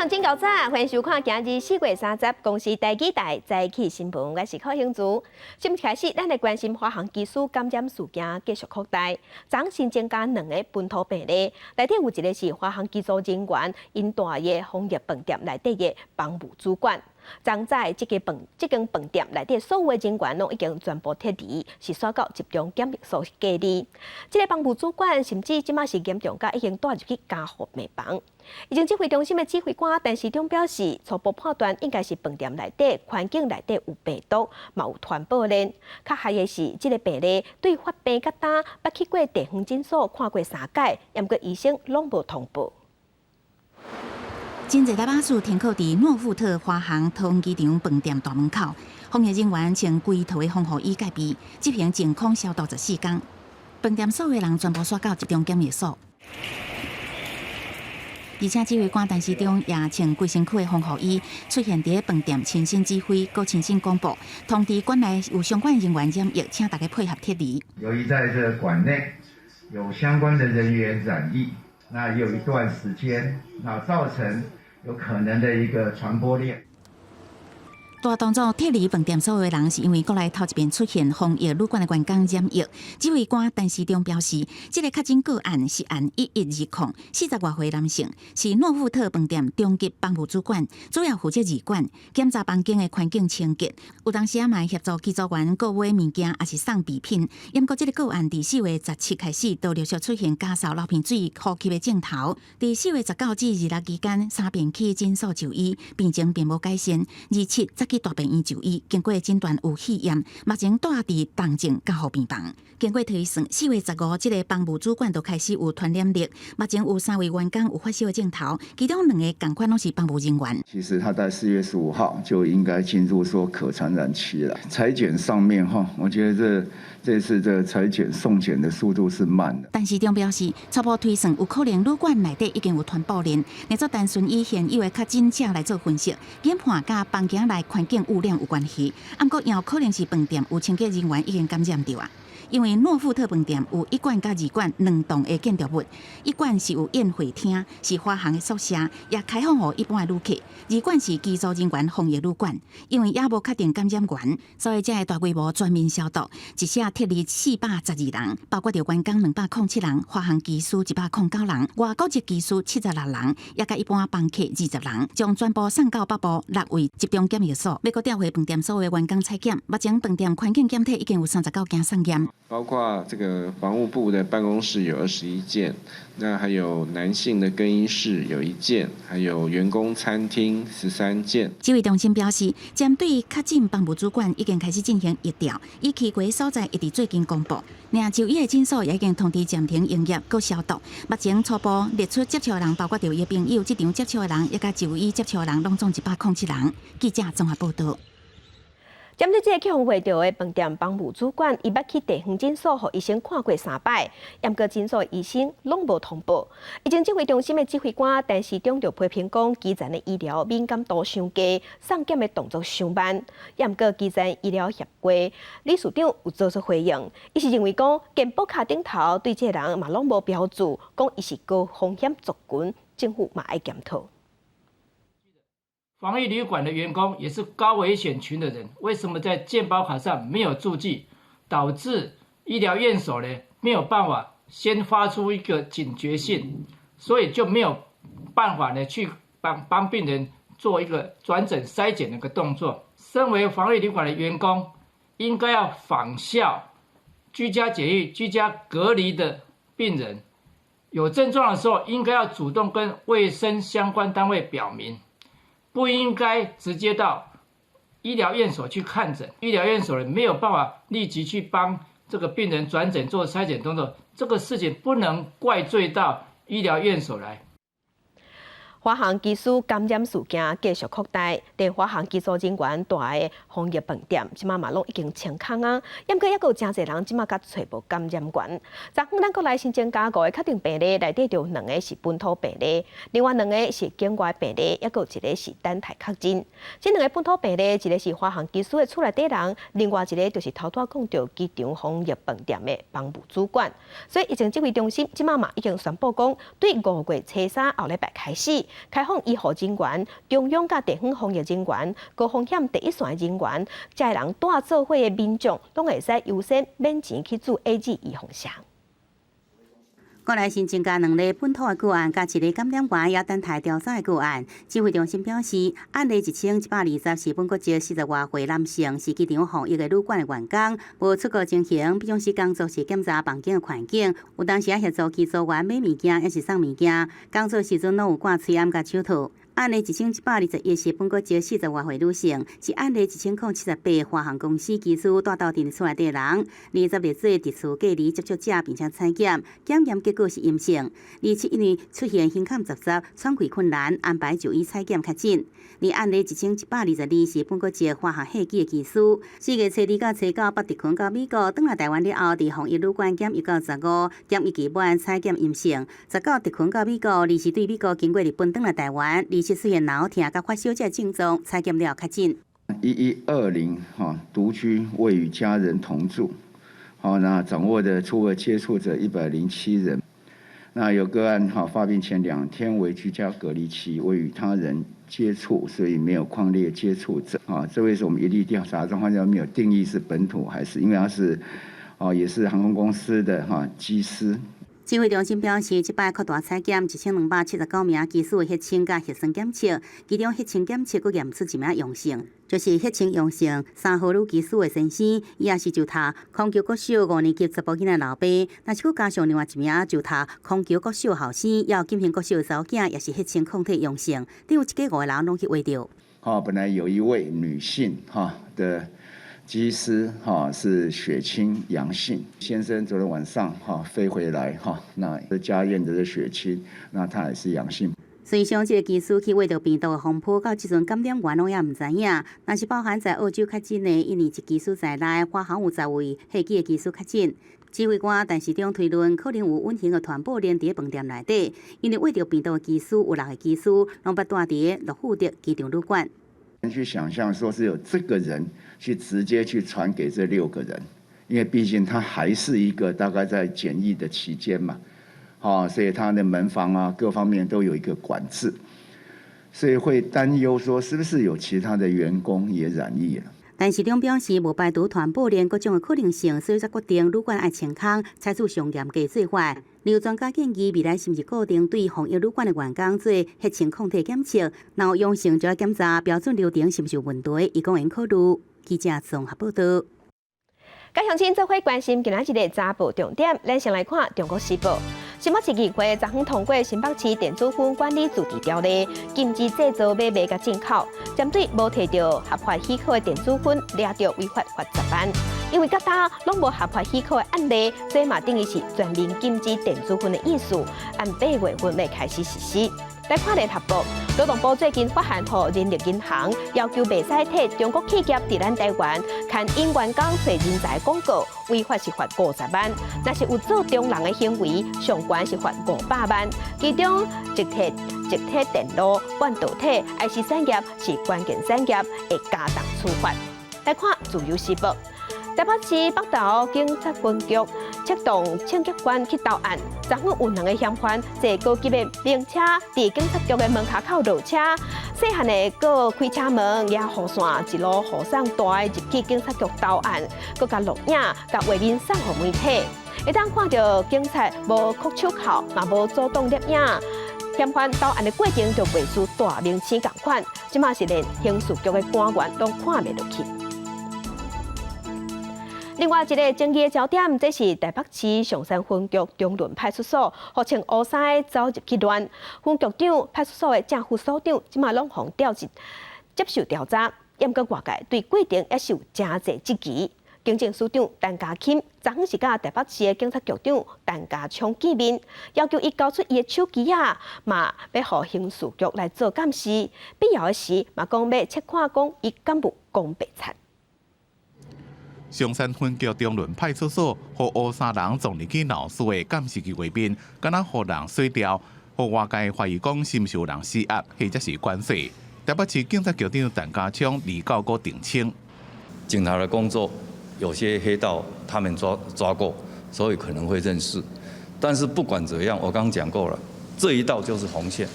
上真搞早，欢迎收看今日4月30公司第几台早起新闻，我是柯兴珠。节目开始，咱来关心华航机师感染事件继续扩大，昨新增加2个本土病例，内底有一个是华航机组人员因大业枫叶饭店内底的房务主管。昨早这间饭店内底所有的人员拢已经全部撤离，是送到集中检疫所隔离。这个房务主管甚至即马是严重到已经带入去加护病房。疫情指挥中心的指挥官陈时中表示，初步判断应该是饭店内底环境内底有病毒，嘛有传播链。较害的是，这个病例对发病较大，捌去过地方诊所看过3届，也毋过医生拢无通报。真侪大巴士停靠伫诺富特华航桃园机场饭店大门口，防疫人员穿规套的防护衣盖被，执行健康消毒14天。饭店所有人全部刷到集中检疫所。而且指挥官陈时中也穿规身躯的防护衣，出现伫饭店亲身指挥，搁亲身公布，通知馆内有相关人员染疫，请大家配合撤离。由于在这馆内有相关的人员染疫，那有一段时间，那造成有可能的一个传播链。大动作撤离饭店所有的人，是因为国内头一遍出现防疫旅馆的员工染疫。指挥官陈时中表示，这个确诊个案是按112040多岁男性，是诺富特饭店中级房务主管，主要负责二管检查房间的环境清洁，有当时嘛协助机组员购买物件，也是送备品。不过，这个个案伫4月17开始，都陆续出现家扫流鼻水、呼吸的镜头。伫4月19至26期间，3遍去诊所就医，病情并无改善。27则去大病院就医，经过诊断有肺炎，目前住伫重症加护病房。经过推算，4月15这个房务主管就开始有传染力，目前有3位员工有发烧的镜头，其中2个同款拢是房务人员。其实他在4月15号就应该进入说可传染期了。裁剪上面我觉得这次的裁剪送检的速度是慢的。陈时中表示，初步推算有可能旅馆内底已经有传播链，那做单纯以现有的确诊者来做分析，研判甲房间内环境污染有关系，不过也有可能是饭店有清洁人员已经感染到啊。因为诺富特饭店有1馆甲2馆2栋的建筑物，1馆是有宴会厅，是华航的宿舍，也开放予一般的旅客；2馆是机组人员防疫旅馆。因为也无确定感染源，所以才会大规模全面消毒，一下撤离412人，包括着员工207人，华航机师109人，外国籍机师76人，也甲一般房客20人，将全部送到北部6位集中检疫所。要搁调回饭店所有的员工采检，目前饭店环境检体已经有39件送验。包括这个房务部的办公室有21件，那还有男性的更衣室有1件，还有员工餐厅13件。指挥中心表示，针对确诊房务主管已经开始进行疫调，已去过的所在一直最近公布。另就医的诊所也已经通知暂停营业，搁消毒。目前初步列出接触的人，包括着伊朋友这场接触的人，也甲就医接触的人，拢总107人。记者综合报道。针对这个去访会到的饭店房务主管，伊捌去地方诊所，互医生看过3摆，也毋过诊所医生拢无通报。疫情指挥中心的指挥官陈时中就批评讲，基层的医疗敏感度伤低，送检的动作伤慢。也毋过基层医疗协会理事长有做出回应，伊是认为讲，健保卡顶头对这个人嘛拢无标注，讲伊是高风险族群，政府嘛爱检讨。防疫旅馆的员工也是高危险群的人，为什么在健保卡上没有注记，导致医疗院所呢没有办法先发出一个警觉性，所以就没有办法呢去帮病人做一个转诊筛检的一个动作。身为防疫旅馆的员工，应该要仿效居家检疫、居家隔离的病人，有症状的时候应该要主动跟卫生相关单位表明。不应该直接到医疗院所去看诊，医疗院所没有办法立即去帮这个病人转诊做筛检动作，这个事情不能怪罪到医疗院所来。华航机师感染事件继续扩大，连华航机组人员住的枫叶饭店，即马嘛拢已经清空啊。不过，还有真侪人即马甲找无感染源。昨昏咱国内新增加5个确定病例，内底就2个是本土病例，另外2个是境外病例，还有1个是等待确诊。这2个本土病例，一个是华航机师的厝内底人，另外1个就是头拄讲到机场枫叶饭店的房务主管。所以疫情指挥中心即马嘛已经宣布讲，对5月初3后礼拜开始。开放1号人员、中央甲地方防疫人员、高风险第一线人员，这些人带做伙的民众，拢会使优先免钱去做 AZ 预防针。国内新增加2例本土的个案，加1例感染源也等待调查的个案。指挥中心表示，案例1120是本国籍40外岁男性，是机场防疫的旅馆的员工，无出国情形，平常时工作是检查房间的环境，有当时也协助机组员买物件，也是送物件。工作时阵拢有挂喙掩甲手套。案例1121是本国籍40外岁女性，是案例1078华航公司技师带到电出来的人，20日做特殊隔离接触者，并且采检结果是阴性。27因为出现胸腔杂杂、喘气困难，安排就医采检确诊。而案例1122是本国籍华航客机的技师，4月初2到初9北地群到美国，返来台湾了后，伫防疫旅馆检疫到15，检疫期满采检阴性。19地群到美国，20时对美国经过日本返来台湾。是出现脑疼、甲发烧这症状，采检了确诊。1120独居未与家人同住，那掌握的初步接触者107人，那有个案发病前2天为居家隔离期，未与他人接触，所以没有匡列接触者这位是我们一例调查中患者没有定义是本土还是，因为他是也是航空公司的机师。指挥中心表示，这摆扩大采检，1279名技术的血清甲核酸检测，其中血清检测佫验出1名阳性，就是血清阳性3号女技师的先生，伊也是就读空桥国小5年级查甫囡仔老爸，但是佫加上另外1名就读空桥国小后生，也有金平国小的查某囝，也是血清抗体阳性，另有1家5个人拢去围着。本来有一位女性的机师是血清阳性，先生昨天晚上飞回来那家验的血清，那他也是阳性。随上这个技师去挖到病毒的风波，到即阵感染源拢也唔知影，但是包含在澳洲确诊的，因为一技师在内，华航有10位客机的技师确诊。指挥官陈时中推论，可能有隐形的传播链伫饭店内底，因为挖到病毒的技师有6个技师，拢被带伫乐富德机场旅馆。去想象说是有这个人去直接去传给这6个人，因为毕竟他还是一个大概在检疫的期间嘛，所以他的门房各方面都有一个管制，所以会担忧说是不是有其他的员工也染疫了。陈时中表示，无排除传播链各种的可能性，所以才决定旅馆爱清空，采取上严格做法。有专家建议，未来是毋是固定对防疫旅馆的员工做血清抗体检测，然后阳性就要检查标准流程是毋是有问题，伊讲应考虑。记者综合报道。甲乡亲做伙关心今仔日的早报重点，咱先来看《中国时报》。新北市议会昨昏通过新北市电子烟管理自治条例，禁止制造、买卖、甲进口。针对无摕到合法许可的电子烟，抓到违法罚10万。因为各大拢无合法许可的案例，这嘛等于是全面禁止电子烟的意思。按8月份要开始实施。来看联合报，劳动部最近发函予人力银行，要求袂使摕中国企业伫咱台湾看因员工找人才广告，违法是罚50万；若是有做中人的行为，上悬是罚500万。其中，集体电路、半导体、IC 产业是关键产业，会加重处罚。来看自由时报。台北市北投警察分局出动清洁官去投案，昨昏有2个嫌犯坐高级的名车伫警察局的门口落车，细汉的个开车门也雨伞一路雨伞大入去警察局投案，佮甲录影、甲画面送互媒体。一旦看到警察无摳手铐，嘛无主动摄影，嫌犯投案的过程就袂输大明星同款，即马是连刑事局的官员拢看袂落去。另外一个争议的焦点，这是台北市上山分局中仑派出所，号称乌衫走入去乱，分局长、派出所的正副所长，即马拢互调职接受调查。严格外界对过程也是有真侪质疑。警政署长陈家钦昨昏是甲台北市的警察局长陈家昌见面，要求伊交出伊的手机嘛要互刑事局来做监视，必要的时嘛讲要切看讲伊敢无讲白贼。上山分局中仑派出所，互乌衫人撞入去闹事的监视器画面，敢若互人洗掉，互外界怀疑讲是毋是有人施压，或者是关系。台北市警察局长陈家昌29个澄清，警察的工作有些黑道他们抓过，所以可能会认识。但是不管怎样，我刚刚讲过了，这一道就是红线，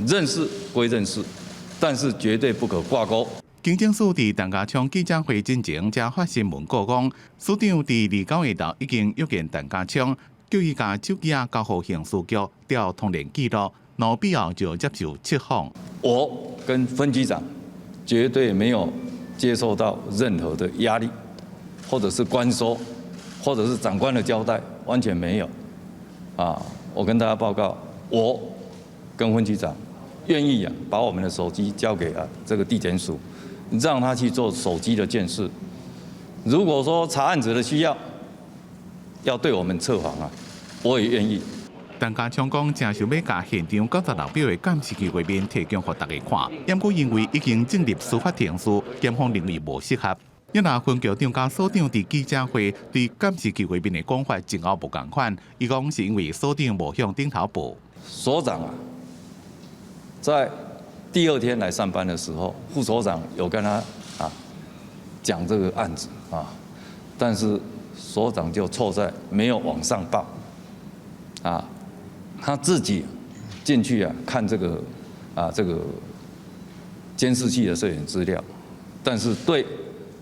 认识归认识，但是绝对不可挂钩。警政署伫陈家昌记者会之前，才发新闻稿讲，署长伫29月头已经约见陈家昌，叫伊把手机交予刑事局调通联记录，若必要就接受测访。我跟分局长绝对没有接受到任何的压力，或者是关说，或者是长官的交代，完全没有。我跟大家报告，我跟分局长愿意把我们的手机交给这个地检署。让他去做手机的监视。如果说查案子的需要，要对我们测谎我也愿意。陈家昌讲，正想要把现场96秒的监视器画面提供给大家看，不过因为已经进入司法程序，检方认为无适合。一那分局长甲所长伫记者会对监视器画面的讲法前后无同款，伊讲是因为所长无向顶头报。所长在第2天来上班的时候，副所长有跟他讲这个案子但是所长就错在没有往上报他自己进去看这个监视器的摄影资料，但是对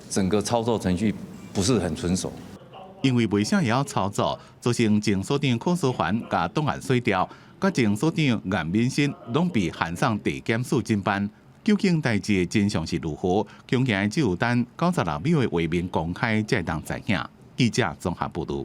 整个操作程序不是很纯熟。因为未啥会晓操作，造成前所长柯思环甲档案碎掉。甲前所长颜敏新拢被函上地检署侦办，究竟代志的真相是如何？恐怕只有等96秒的画面公开才当知影。记者综合报道。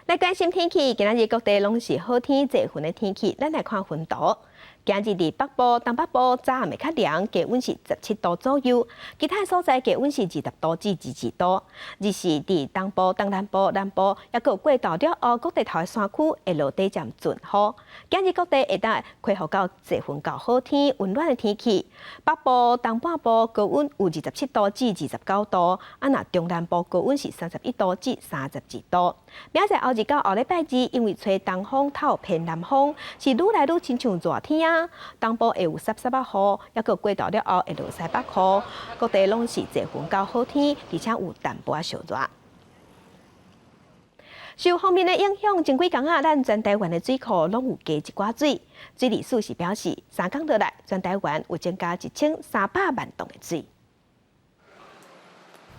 来关心天气，今仔日各地拢是好天侪云的天气。咱来看温度。今日伫北部、东北部早暗会较凉，低温是17度左右；其他所在低温是20度至22度。日是伫东部、东南部、南部，也有过道了后，各地头的山区会落地渐阵雨。今日各地会当恢复到侪云到好天、温暖的天气。北部、东半部高温有27度至29度，那中南部高温是31度至32度。明仔载后日到后礼拜二，因为吹东风透偏南风，是愈来愈亲像热天东部会有湿湿啊雨，也有过道了后会落西北雨。各地拢是侪云到好天，而且有淡薄小热。受方面的影响，前几天咱全台湾的水库拢有加一寡水。水利署是表示，3天落来，全台湾有增加1300万吨的水。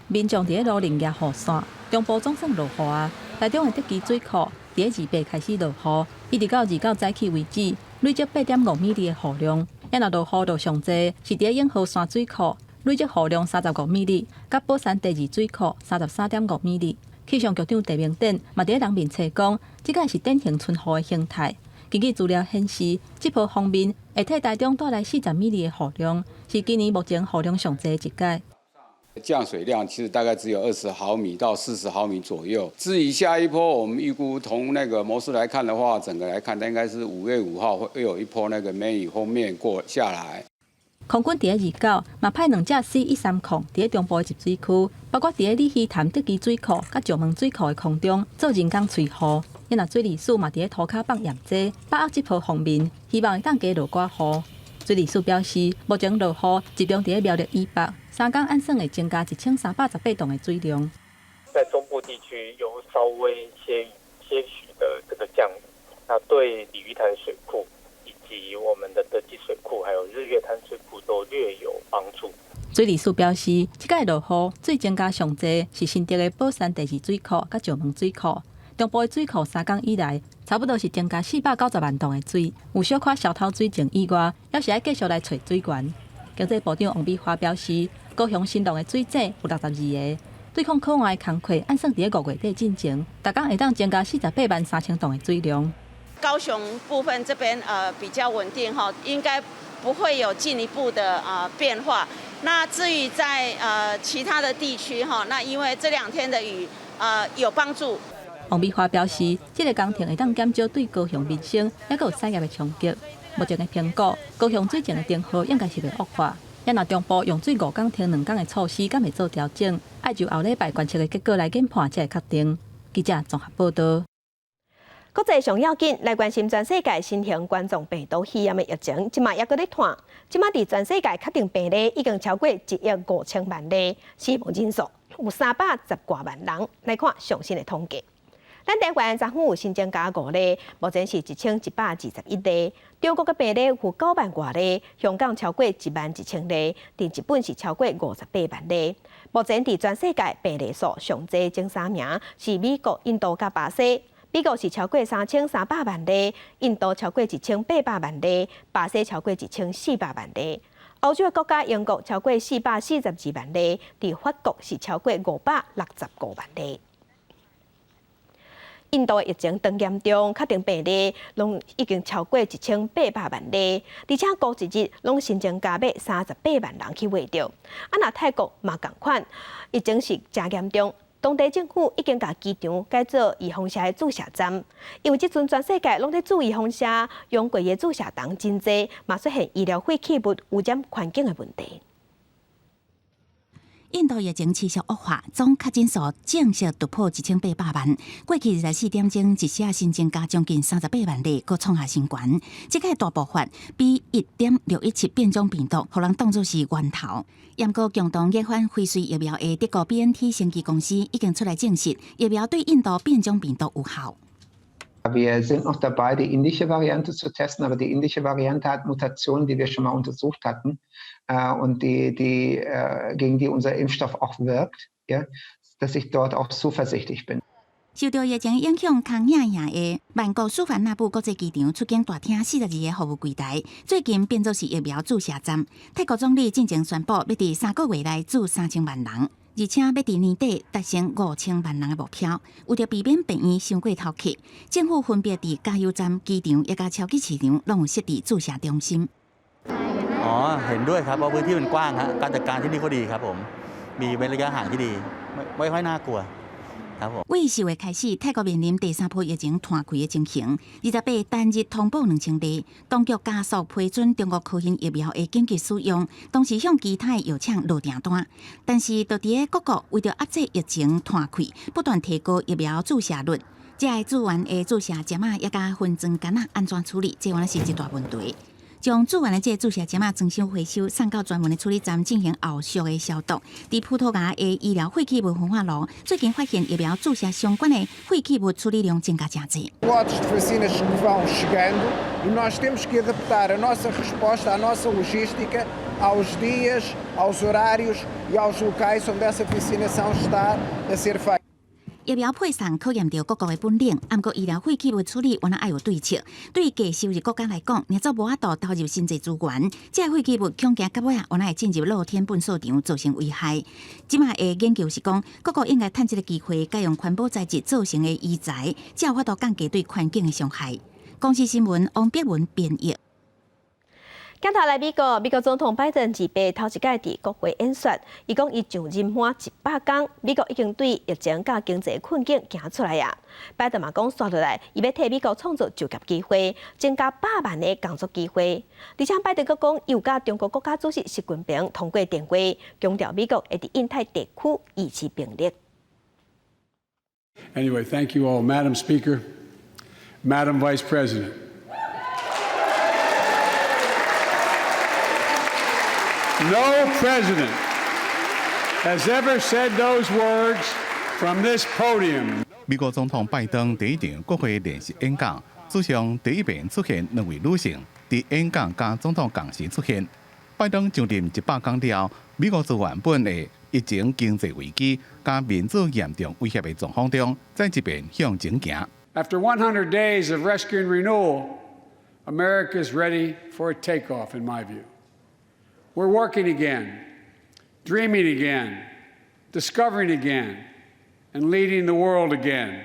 民众伫路林业雨伞，中部总算落雨台中的德基水库伫28开始落雨，一直到29早起为止，累积8.5米的雨量。也若落雨度上济，是伫永和山水库累积雨量35米里，甲宝山第2水库33.5米里。气象局长陈明典嘛伫人面测讲，即个是典型春雨的形态。根据资料显示，这波方面会替台中带来40米里的雨量，是今年目前雨量上济的一届。降水量其实大概只有20毫米到40毫米左右。至于下一波，我们预估从那个模式来看的话，整个来看，应该是5月5号会有一波那个梅雨锋面过下来。空军伫29嘛派2架 C-130伫咧中部的集水区，包括伫咧李溪潭德基水库甲石门水库的空中做人工吹雨。也若水利署嘛伫咧涂骹放盐剂，把握这波方面，希望会当加落寡雨。水利署表示，目前落雨集中伫咧苗栗以北，3天按算会增加1318吨的水量。在中部地区有稍微些许的这个降雨，那对鲤鱼潭水库以及我们的德基水库还有日月潭水库都略有帮助。水利署表示，这届落雨水增加上济是新竹的宝山第2水库甲石门水库。中部的水库3天以来，差不多是增加490万吨的水，有小可小偷水情以外，还是要继续来找水源。经济部长王美花表示，高雄新隆的水井有62个，对抗课外的工课按算伫5月底进行，每天会当增加48万3千吨的水量。高雄部分这边比较稳定哈，应该不会有进一步的变化。那至于在其他的地区哈，那因为这2天的雨有帮助。王美花表示，这个工程会当减少对高雄民生也有产业的冲击。目前的评估，高雄水井的电荷应该是袂恶化。也若中部用水5天停2天的措施，敢会做调整，要就后礼拜观测的结果来研判才会确定。记者综合报道。国际上要紧，来关心全世界新型冠状病毒肺炎的疫情，即马也搁咧传。即马伫全世界确定病例已经超过1亿5千万例，死亡人数有310多万人。来看详细的统计。咱台湾昨昏有新增加5例，目前是1121例。中国嘅病例有9万多例，香港超过11000例，伫日本是超过58万例。目前伫全世界病例数上济前3名是美国、印度甲巴西。美国是超过3300万例，印度超过1800万例，巴西超过1400万例。欧洲嘅国家英国超过442万例，伫法国是超过565万例。印度疫情当严重，确定病例拢已经超过1800万例，而且过一日拢新增加要38万人去活着。若泰国嘛同款，疫情是真严重。当地政府已经把机场改做预防射的注射站，因为即阵全世界拢在注意预防射，用过的注射筒真济，嘛出现医疗废弃物污染环境的问题。印度疫情持续恶化，总确诊数正式突破1800万。过去24点钟，一下新增加将近38万例，佫创下新高。这个大爆发比1.617变种病毒，互人当作是源头。严格共同研发辉瑞疫苗的德国 BNT 生技公司已经出来证实，疫苗对印度变种病毒有效。Wir sind noch dabei, die indische Variante zu testen, aber die indische Variante hat Mutationen, die wir schon mal untersucht hatten und gegen die unser Impfstoff auch wirkt, ja, dass ich dort auch zuversichtlich bin. 受到疫情影响，空影影的曼谷苏凡纳布国际机场出境大厅42个服务柜台，最近变作是疫苗注射站。泰国总理进前宣布，要伫3个月内注3000万人，而且要伫年底达成5000万人的目标。为着避免病院伤过头客，政府分别伫加油站、机場一甲超級市場攏有設置注射中心。เห็นด้วยครับเพราะพื้นที่มันกว้างฮะการจัดการที่นี่ก็ดีครับผมมีเว้นระยะห่างที่ดีไม่ค่อยน่ากลัว 为10月开始，泰国面临第3波疫情摊开的情形。28单日通报2000例，当局加速批准中国科兴疫苗的紧急使用，同时向其他药厂落订单。但是，在伫各国为着压制疫情摊开，不断提高疫苗注射率。这个资源的注射针也甲分装杆安全处理，这原来是一大问题。将注完的这注射针装箱回收，送到专门的处理站进行后续的消毒。伫葡萄牙的医疗废弃物焚化炉，最近发现疫苗注射相关的废弃物处理量增加真济。Lotes de vacinas que vão chegando e nós temos que adaptar a nossa resposta, a nossa logística aos dias, aos horários e aos locais onde essa vacinação está a ser feita. 疫苗配送考验到各国的本领，不过医疗废弃物处理原来要有对策。对于低收入国家来讲，若做无法度投入新济资源，这废弃物恐惊到尾原来会进入露天粪扫场，造成危害。即卖的研究是讲，各国应该趁这个机会，改用环保材质造成的医材，才有法度降低对环境的伤害。公司新闻王碧文编译。今头来美国总统拜登2月头一届伫国会演说，伊讲伊上任满100天，美国已经对疫情甲经济困境行出来啊。拜登嘛讲刷落来，伊要替美国创造就业机会，增加100万的工作机会。而且拜登佫讲，伊有甲中国国家主席习近平通过电话，强调美国会伫印太地区与其并列。Anyway, thank you all, Madam Speaker, Madam Vice President. No president has ever said those words from this podium. 美国总统拜登第一场国会联席演讲，史上第一遍出现2位女性伫演讲甲总统同时出现。拜登上任100天了，美国自原本的疫情经济危机甲民主严重威胁的状况中，再一遍向前行。After 100 days of rescue and renewal, America is ready for a takeoff, in my view. We're working again, dreaming again, discovering again, and leading the world again.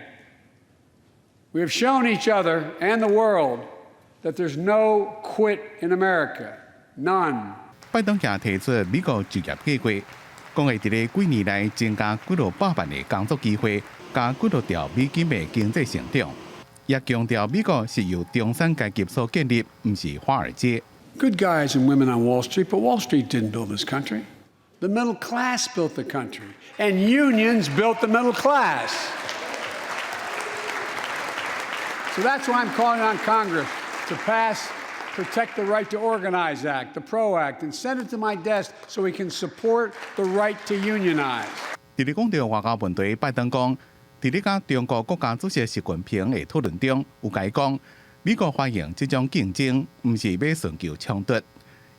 We have shown each other and the world that there's no quit in America, none. 拜登也提出美国就业计划，讲会伫咧几年内增加几多100万的工作机会，加几多条美金的经济成长，也强调美国是由中产阶级所建立，唔是华尔街。Good guys and women on Wall Street, but Wall Street didn't build this country. The middle class built the country, and unions built the middle class. So that's why I'm calling on Congress to pass Protect the Right to Organize Act, the PRO Act, and send it to my desk so we can support the right to unionize. 伫咧讲到外交问题，拜登讲，伫咧甲中国国家主席习近平的讨论中，有解讲，美国欢迎这种竞争，毋是要寻求冲突，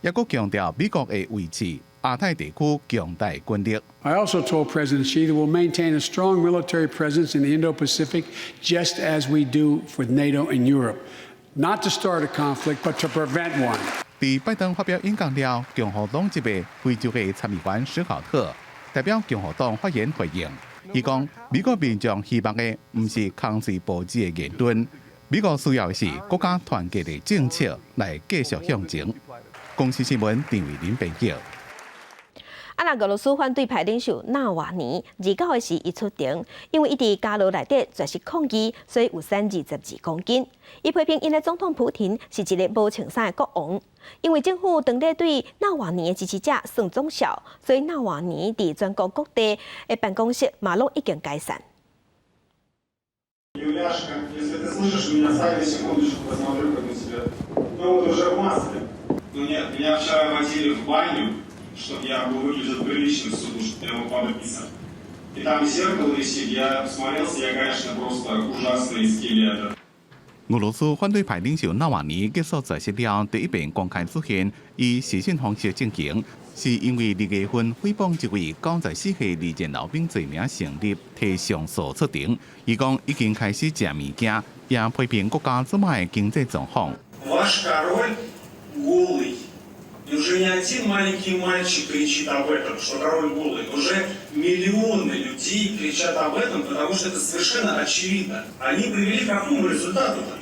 也佫强调美国会维持亚太地区强大军力。I also told President Xi that we'll maintain a strong military presence in the Indo-Pacific, just as we do for NATO and Europe, not to start a conflict, but to prevent one. 伫拜登发表演讲了，共和党籍的非洲的参议员史考特代表共和党发言回应，伊讲美国民众希望的毋是空随暴击的言论，美国需要的是国家团结的政策来继续向前。公司新闻陈伟林编辑。俄罗斯反对派领袖纳瓦尼29日时伊出庭，因为伊伫家牢内底绝食抗议，所以有瘦22公斤。伊批评因的总统普廷是一个无穿衫的国王，因为政府当地对纳瓦尼的支持者算忠孝，所以纳瓦尼伫全国各地的办公室嘛拢已经解散。чтобы я был выглядел прилично в суду, чтобы я мог подписать. И там зеркало висит, я посмотрелся, я, конечно, просто ужасный скелет. 俄罗斯反对派领袖纳瓦尼结束在席了，第一遍公开出现以视讯方式进行，是因为2月份诽谤一位94岁利剑老兵罪名成立，提上诉出庭。伊讲已经开始食物件，也批评国家怎么的经济状况。Ваш король голый. И уже не один маленький мальчик кричит об этом, что король голый. Уже миллионы людей кричат об этом, потому что это совершенно очевидно. Они привели к какому результату-то?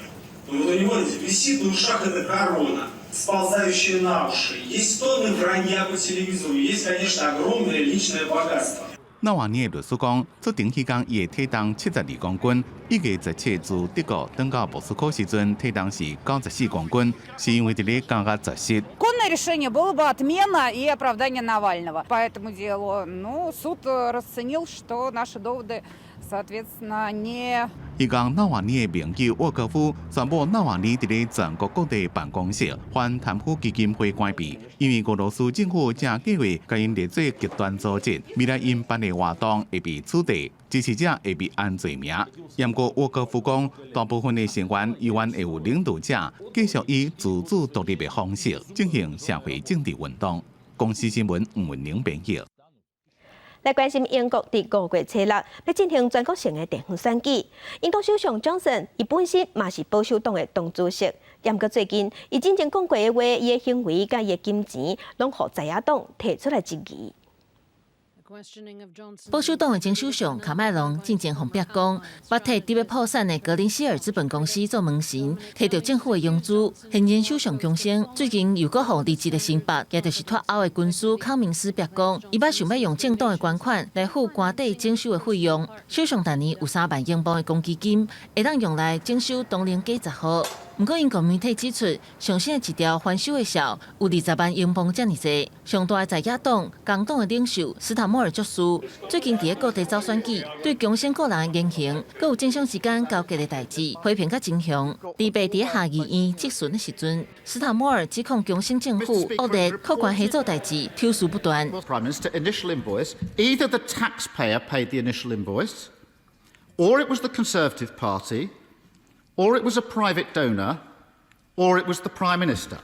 Ну вот у него висит на ушах эта корона, сползающая на уши. Есть тонны вранья по телевизору, есть, конечно, огромное личное богатство. 纳瓦尼的律师讲，出庭期间伊的体重72公斤，1月17自德国登到莫斯科时阵，体重是94公斤，是因为伫咧监狱绝食。Законное решение было бы отмена и оправдание Навального по этому делу. Ну, суд расценил, что наши доводы, соответственно, не. 伊讲纳瓦尼的盟友沃科夫宣布纳瓦尼伫咧全国各地办公室反贪腐基金会关闭，因为俄罗斯政府正计划将因列做极端组织，未来因办的活动会被取缔，支持者会被按罪名。不过沃科夫讲，大部分的成员依然会有领导者继续以自主独立的方式进行社会政治运动。公司新闻吴文玲编辑。来关心英国伫5月7日要进行全国性的地方选举，英国首相Johnson伊本身嘛是保守党的党主席，不过最近伊真正讲过的话，伊的行为甲伊的金钱，拢互在野党提出来质疑。保守党的前首相卡麦隆进前向白讲，捌替伫要破产的格林希尔资本公司做门神，摕到政府的融资。现任首相强生最近又搁互离职的新北，也就是脱欧的军师康明斯白讲，伊捌想要用政党的捐款来付官邸整修的费用。首相逐年有3万英镑的公积金，会当用来整修东陵街10号。不过，因国媒体指出，上新的一条翻修的效有20万英镑这么多。上大的在野党工党的领袖斯塔莫尔爵士最近伫各地走选举，对强生个人的言行，佮有政商之间交结的代志，批评甲真凶。伫被伫下议院质询的时阵，斯塔莫尔指控强生政府恶劣扣关合作代志，挑事不断。Prime Minister initial invoice, either the taxpayer paid the initial invoice, or it was the Conservative Party. Or it was a private donor, or it was the Prime Minister.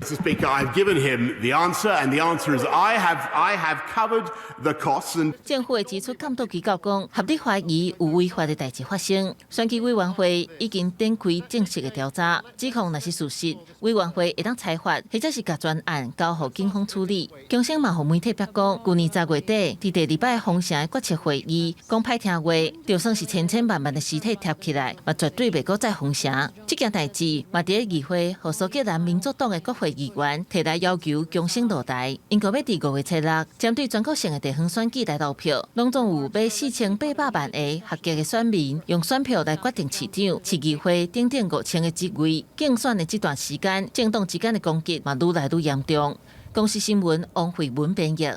Mr. Speaker, I've given him the answer, and the answer is I have covered the costs. And 政府会指出监督机构讲，合理怀疑有违法的代志发生。选举委员会已经展开正式的调查，指控若是事实，委员会会当裁罚，或者是甲专案交予警方处理。强生嘛，互媒体曝光，去年10月底伫第2摆封城的决策会议，讲歹听话，就算是千千万万的尸体贴起来，嘛绝对袂搁再封城。这件代志嘛，伫议会和苏格兰民主党的国会议员提来要求强生落台，因告要伫5月7日针对全国性的地方选举来投票，拢总有被4800万个合格的选民用选票来决定市长、市议会等等5000个职位。竞选的这段时间，政党之间的攻击嘛愈来愈严重。公司新闻王慧文编译。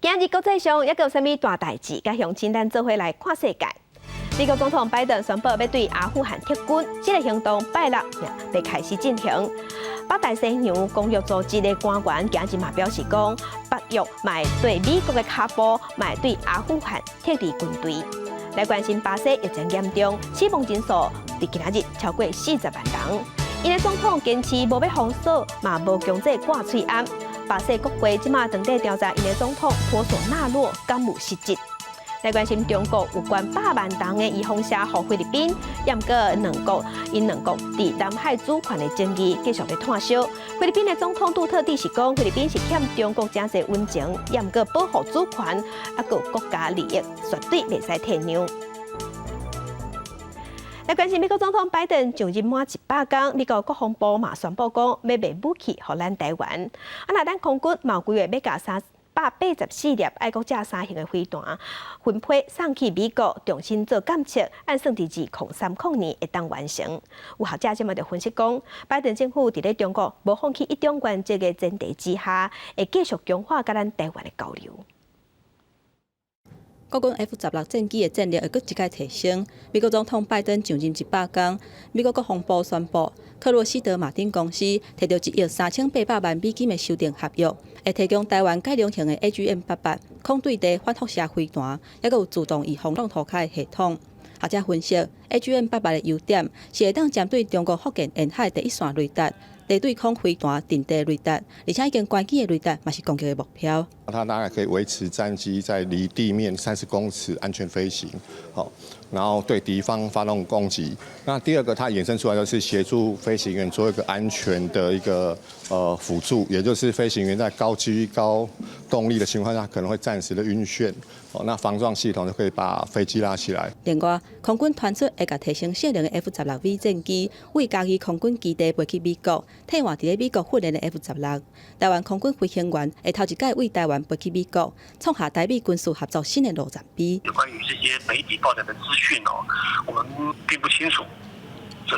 今日国际上还有啥物大代志？甲乡亲咱做伙来看世界。美国总统拜登宣布要对阿富汗撤军，这个行动拜六要开始进行。北大西洋公约组织的官员今日嘛表示讲，北约卖对美国的卡布，卖对阿富汗撤离军队。来关心巴西疫情严重，死亡人数伫今仔日超过40万人。因的总统坚持无要封锁，嘛无强制挂喙安。巴西国会即马正在调查因的总统婆索纳洛敢有失职。来关心中国有关100万吨的移风车予菲律宾，不过因两国伫南海主权的争议继续在炭烧。菲律宾的总统杜特地是讲，菲律宾是欠中国真侪温情，不过保护主权，有国家利益，绝对袂使退让。来关心美国总统拜登就任满100天，美国国防部嘛宣布讲要卖武器予咱台湾。那咱空军嘛规划要甲384粒爱国者3型的飞弹分配送去美国，重新做检测，按算伫2030年会当完成。有学者即马就分析讲，拜登政府伫咧中国无放弃一中原则的前提之下，会继续强化甲咱台湾的交流。国军 F-16战机的战力会阁一阶提升。美国总统拜登上任100天，美国国防部宣布，克罗西德马丁公司摕到1亿3800万美金的修订合约，会提供台湾改良型的 AGM-88空对地反辐射飞弹，也有自动预防浪涂骹的系统。学者分析 ，AGM-88的优点是会当针对中国福建沿海第一线雷达。地对空飞弹定地雷达，而且已经关机的雷达嘛是攻击的目标。它大概可以维持战机在离地面30公尺安全飞行，好，然后对敌方发动攻击。那第二个，它衍生出来就是协助飞行员做一个安全的一个辅助，也就是飞行员在高机高动力的情况下，可能会暂时的晕眩，哦，那防撞系统就可以把飞机拉起来。另外，空军传出会甲提升性能的 F-16V 战机，为家己空军基地飞去美国，替换伫咧美国训练的 F-16。台湾空军飞行员会头一届为台湾飞去美国，创下台美军事合作新的路站比。有关于这些媒体报道的资讯哦，我们并不清楚。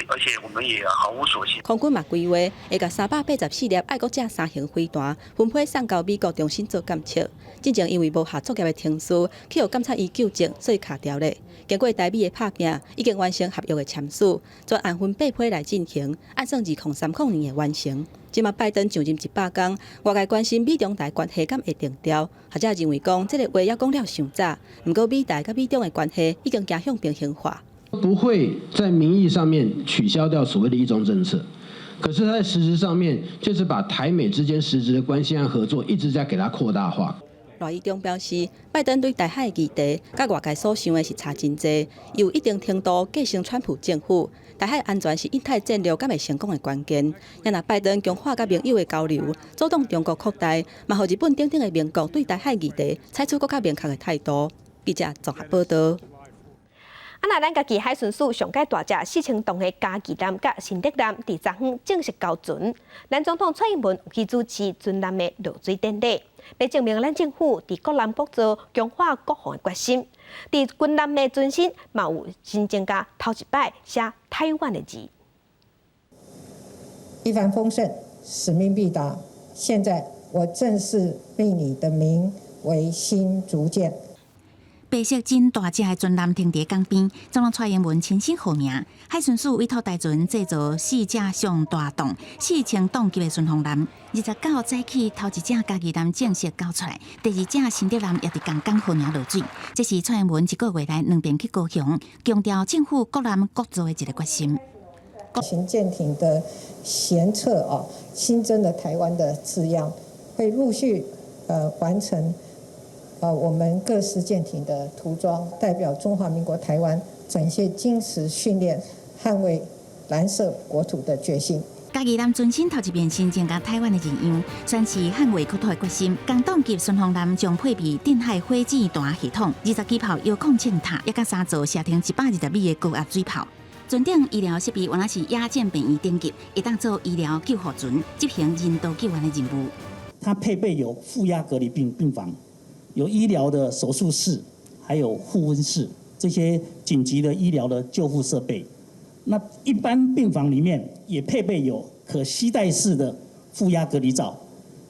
而且我们也毫无所信。空军嘛规划会甲384粒爱国者3型飞弹分配送到美国重新做检测。之前因为无下作业的停书，去互监察院纠正，所以卡掉咧。经过台美的拍拼，已经完成合约的签署，专案分8批来进行，按算2030年的完成。即马拜登上任100天，外界关心美中台关系敢会定调？学者认为讲，这个话也讲了伤早。不过美台甲美中的关系已经走向平行化。不会在名义上面取消掉所谓的一中政策，可是它在实质上面就是把台美之间实质的关系和合作一直在给它扩大化。赖伊中表示，拜登对台海的议题，甲外界所想的是差真济，有一定程度继承川普政府。台海安全是印太战略敢会成功的关键。也若拜登强化甲盟友的交流，阻挡中国扩大，嘛互日本等等的盟国对台海议题采取更加明确的态度。记者综合报道。那咱家己海巡署上届大只4000吨的嘉义艦甲新德艦伫昨昏正式交船，咱总统蔡英文有去主持船艦的落水典礼，来证明咱政府伫国南国造强化国防的决心。伫军艦的船身嘛有新增加头一摆写台湾的字。一帆风顺，使命必达。现在我正式命你的名为新竹舰。白色真大只的船舰停伫港边，总统蔡英文亲身号名，海巡署委托台船制造4只上大吨、4000吨级的巡防舰。29早起头一只嘉义舰正式交出来，第2只新德舰也伫刚刚号名落水。这是蔡英文1个月来2遍去高雄，强调政府国南国造的一个决心。型舰艇的舷侧啊，新增的台湾的字样，会陆续完成。我们各式舰艇的涂装，代表中华民国台湾展现精实训练、捍卫蓝色国土的决心。嘉义舰船身头一遍新增加台湾的人样，宣示捍卫国土的决心。高档级巡防舰将配备定海火箭弹系统、20机炮遥控箭塔，也甲3座射程120米的高压水炮。船顶医疗设备原来是亚健病院等级，会当做医疗救护船执行人道救援的任务。它配备有负压隔离病房。有医疗的手术室，还有护温室，这些紧急的医疗的救护设备。那一般病房里面也配备有可携带式的负压隔离罩，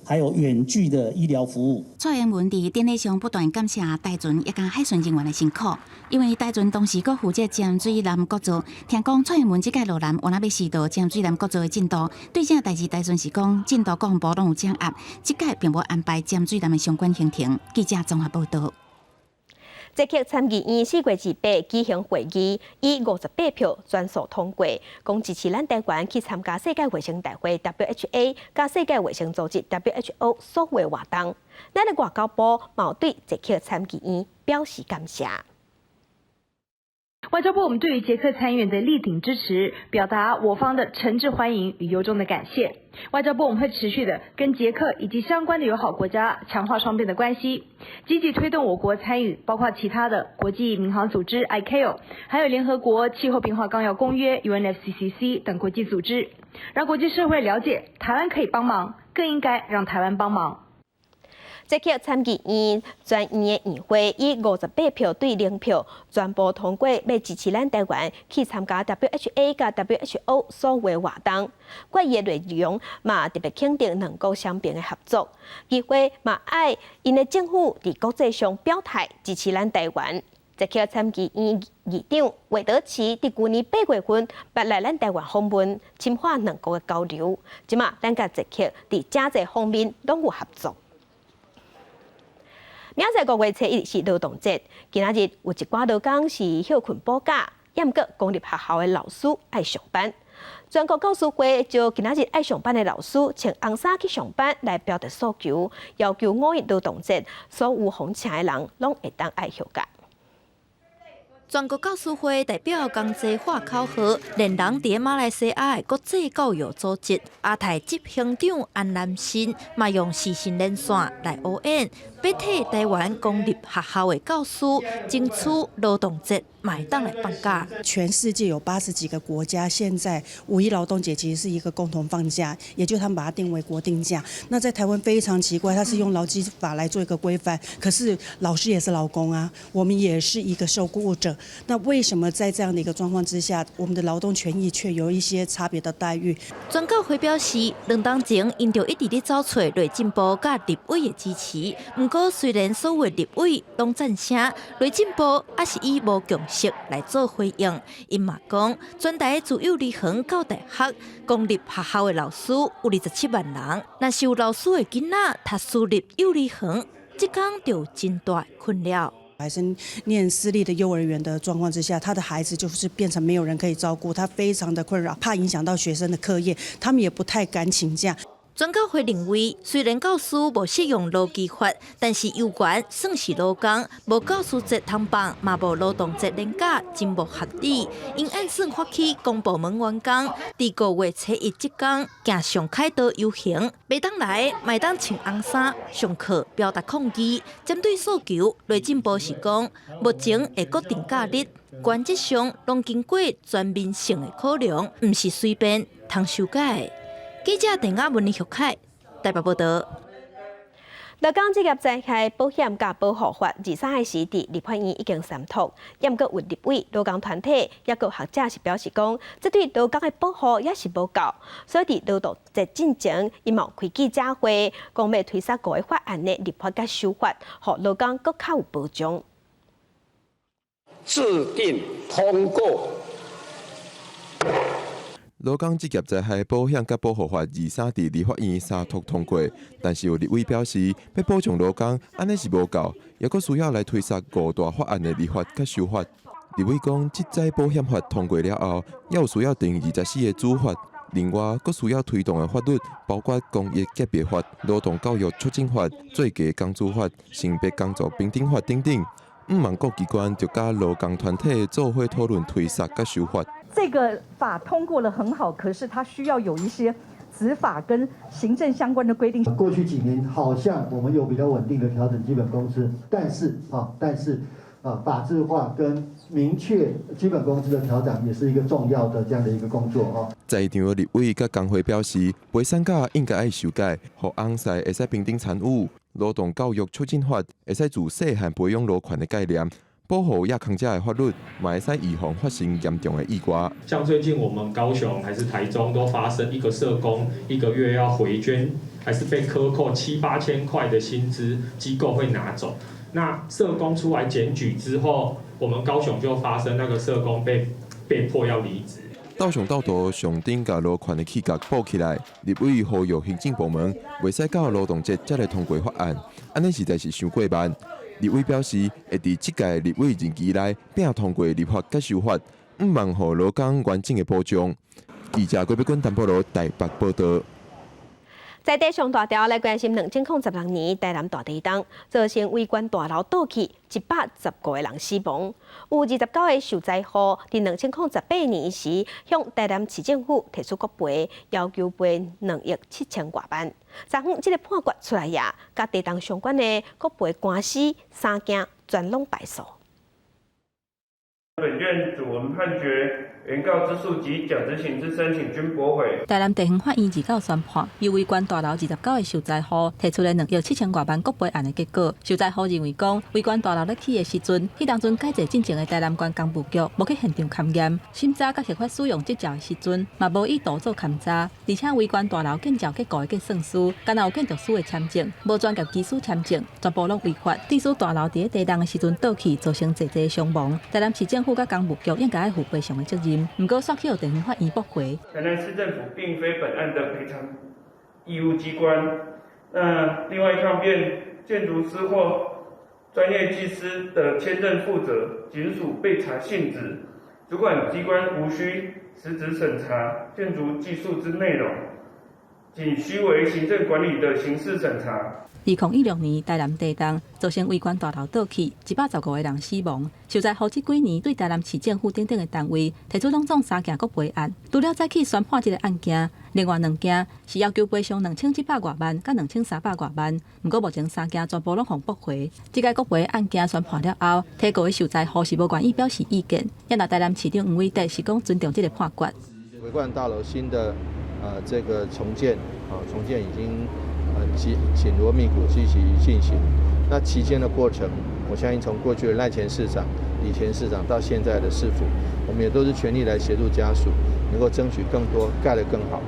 还有远距的医疗服务。蔡英文伫典礼上不断感谢台船也甲海巡人员的辛苦，因为台船同时阁负责尖水艦国造。听讲蔡英文这届落艦原来要试到尖水艦国造的进度，对这代志台船是讲进度国防部拢有掌握，这届并无安排尖水艦的相关行程。记者综合报道。这届参议院4月28举行会议，以58票全数通过，讲支持咱台湾去参加世界卫生大会 （WHA） 甲世界卫生组织 （WHO） 所有活动。咱的外交部嘛对这届参议院表示感谢。外交部，我们对于捷克参议员的力挺支持，表达我方的诚挚欢迎与由衷的感谢。外交部我们会持续的跟捷克以及相关的友好国家强化双边的关系，积极推动我国参与包括其他的国际民航组织 ICAO， 还有联合国气候变化纲要公约 UNFCCC 等国际组织，让国际社会了解台湾可以帮忙，更应该让台湾帮忙。这届参议院全院的议会以58票对0票，全部通过要支持咱台湾去参加 WHA 甲 WHO 所有活动。决议内容嘛特别肯定两国双边的合作，议会嘛爱因的政府伫国际上表态支持咱台湾。这届参议院议长魏德奇伫去年8月份捌来咱台湾访问，深化两国的交流。即马咱甲这届伫真侪方面拢有合作。明仔5月7日是劳动节，今仔日有一寡劳工是休困补假，也毋过公立学校的老师爱上班。全国教师会就今仔日爱上班的老师穿红衫去上班来表达诉求，要求5日劳动节所有放请的人拢会当爱休假。全国教师会代表江济化考核，连人伫马来西亚的国际教育组织亚太执行长安南新，嘛用视讯连线来応援，要替台湾公立学校的教师争取劳动节买当来放假。全世界有80几个国家，现在5·1劳动节其实是一个共同放假，也就他们把它定为国定假。那在台湾非常奇怪，它是用劳基法来做一个规范，可是老师也是劳工啊，我们也是一个受雇者。那为什么在这样的一个状况之下，我们的劳动权益却有一些差别的待遇？全教会表示，2当前因着一直咧找找内政部甲立委的支持，不过虽然所有立委拢赞成，内政部也是以无共识来做回应。因嘛讲，全台自幼儿园到大学公立学校的老师有27万人，若是有老师的囡仔读私立幼儿园，即讲就有真大困扰。还是念私立的幼儿园的状况之下，他的孩子就是变成没有人可以照顾，他非常的困扰，怕影响到学生的课业，他们也不太敢请假。全教会认为，虽然教师无适用劳基法，但是有关算是劳工，无教师节通放，嘛无劳动节连假，真无合理。因按算发起公部门员工，伫5月7日即天行上凯道游行，袂当来，卖当穿红衫上课表达抗议。针对诉求，内政部是讲，目前会固定假日，原则上拢经过全面性的考量，毋是随便通修改。记者陈雅文、徐凯台北报道。劳工职业灾害保险甲保护法23日时伫立法院已经三读，也毋过有立委、劳工团体也有学者是表示讲，这对劳工的保护也是无够，所以伫劳动节进前，伊嘛开记者会，讲要推出5个法案的立法甲修法，互劳工更较有保障。制定通过。劳工职业灾害保险甲保护法23伫立法院三读通过，但是有立委表示，要保障劳工，安尼是无够，也佫需要来推出5大法案的立法甲修法。立委讲，这灾保险法通过了后，也有需要定24个主法，另外佫需要推动的法律包括公益级别法、劳动教育促进法、最佳工资法、性别工作平等法等等。5万个机关就甲劳工团体做伙讨论推出甲修法。这个法通过了很好，可是它需要有一些执法跟行政相关的规定。过去几年好像我们有比较稳定的调整基本工资，但是法制化跟明确基本工资的调整也是一个重要的这样的一个工作哦。在场的立委甲工会表示，陪产假应该爱修改，互翁婿会使平等参与。劳动教育促进法会使自细汉培养劳权的概念。保护亚康者的法律，嘛会使预防发生严重的意外。像最近我们高雄还是台中都发生一个社工1个月要回捐，还是被克扣7、8千块的薪资，机构会拿走。那社工出来检举之后，我们高雄就发生那个社工被迫要离职。斗上斗大，上顶甲劳权的起角补起来，立委呼吁行政部门袂使到劳动节才来通过法案，安尼实在是伤过慢。立委表示，会伫这届立委任期内并通过立法甲修法，毋望予劳工完整的保障。记者郭碧君、淡薄罗台北报道。在地上大条来关心2016年台南大地震，造成围观大楼倒去，119个人死亡。有29个受灾户伫2018年时向台南市政府提出国赔，要求赔2亿7千多万。昨昏这个判决出来呀，甲地震相关的国赔官司3件全拢败诉。本院主文判决，原告之诉及假执行之申请均驳回。台南地方法院29宣判，以围观大楼29个受灾户提出了2亿7千多万国赔案的结果。受灾户认为讲，围观大楼咧起的时阵，迄当阵改制进前的台南县工务局无去现场勘验，审查甲核发使用执照的时阵，嘛无意图做勘查，而且围观大楼建造结构的计算书，敢若有建筑师的签证，无专业技师签证，全部拢违法。致使大楼伫咧地震的时阵倒去，造成侪侪伤亡。台南市政府甲工务局应该要负赔偿的责任，不过煞去由地方法院驳回。台南市政府并非本案的赔偿义务机关。那另外一方面，建筑师或专业技师的签证负责仅属备查性质，主管机关无需实质审查建筑技术之内容，仅需为行政管理的刑事审查。2016年台南地震造成围观大楼倒去，115个人死亡。受灾户这几年对台南市政府等等的单位提出拢总3件国赔案，除了早起宣判这个案件，另外2件是要求赔偿2700多万甲2300多万，不过目前3件全部拢互驳回。这个国赔案件宣判了后，提告的受灾户是无愿意表示意见，也那台南市长吴伟德是讲尊重这个判决。围观大楼新的这个重建已经紧锣密鼓积极进行。那期间的过程，我相信从过去的赖前市长、李前市长到现在的市府，我们也都是全力来协助家属，能够争取更多，盖得更好。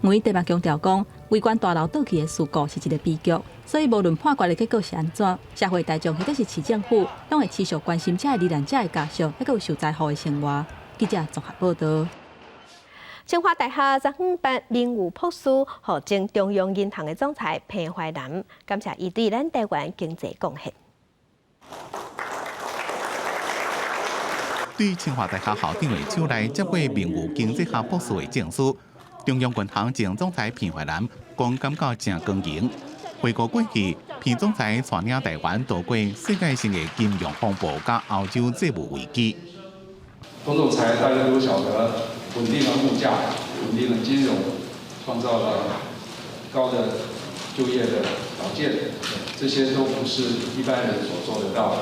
吴伟德嘛强调讲，围观大楼倒去的事故是一个悲剧，所以无论判决的结果是安怎，社会大众或者是市政府，拢会持续关心这个罹难者的家属，还有受灾户的生活。记者综合报道。清华大学昨昏办名誉博士，和前中央银行的总裁彭淮南，感谢伊对咱台湾经济贡献。对清华大学校长的手内接过名誉经济学博士的证书，中央银行前总裁彭淮南讲感觉真光荣。回顾过去，彭总裁带领台湾度过世界性的金融风暴加欧洲债务危机。彭总裁大家都晓得，稳定了物价，稳定了金融，创造了高的就业的条件，这些都不是一般人所做得到的。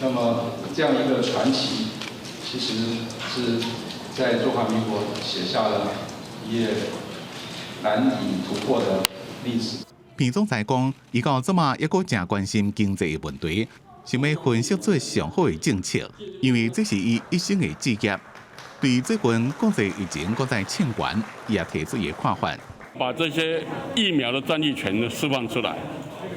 那么这样一个传奇，其实是在中华民国写下了一页难以突破的历史。彭总裁讲，伊到这么一个真关心经济的问题，想要分析出上好的政策，因为这是伊一生的志业。对这份国际疫情国在欠管，也提出伊的看法。把这些疫苗的专利权释放出来，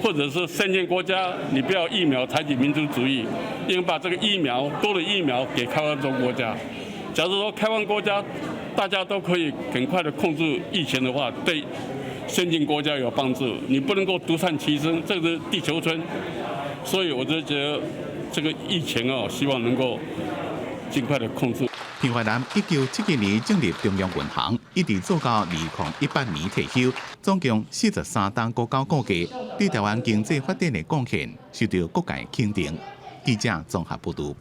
或者是先进国家，你不要疫苗采取民族主义，应该把这个疫苗多的疫苗给开发中国家。假如说开放国家大家都可以很快的控制疫情的话，对先进国家有帮助。你不能够独善其身，这个是地球村。所以我就觉得这个疫情希望能够尽快的控制。彭淮南1971年进入中央银行，一直做到2018年退休，总共43档国高国级，对台湾经济发展的贡献受到各界肯定。记者综合报道。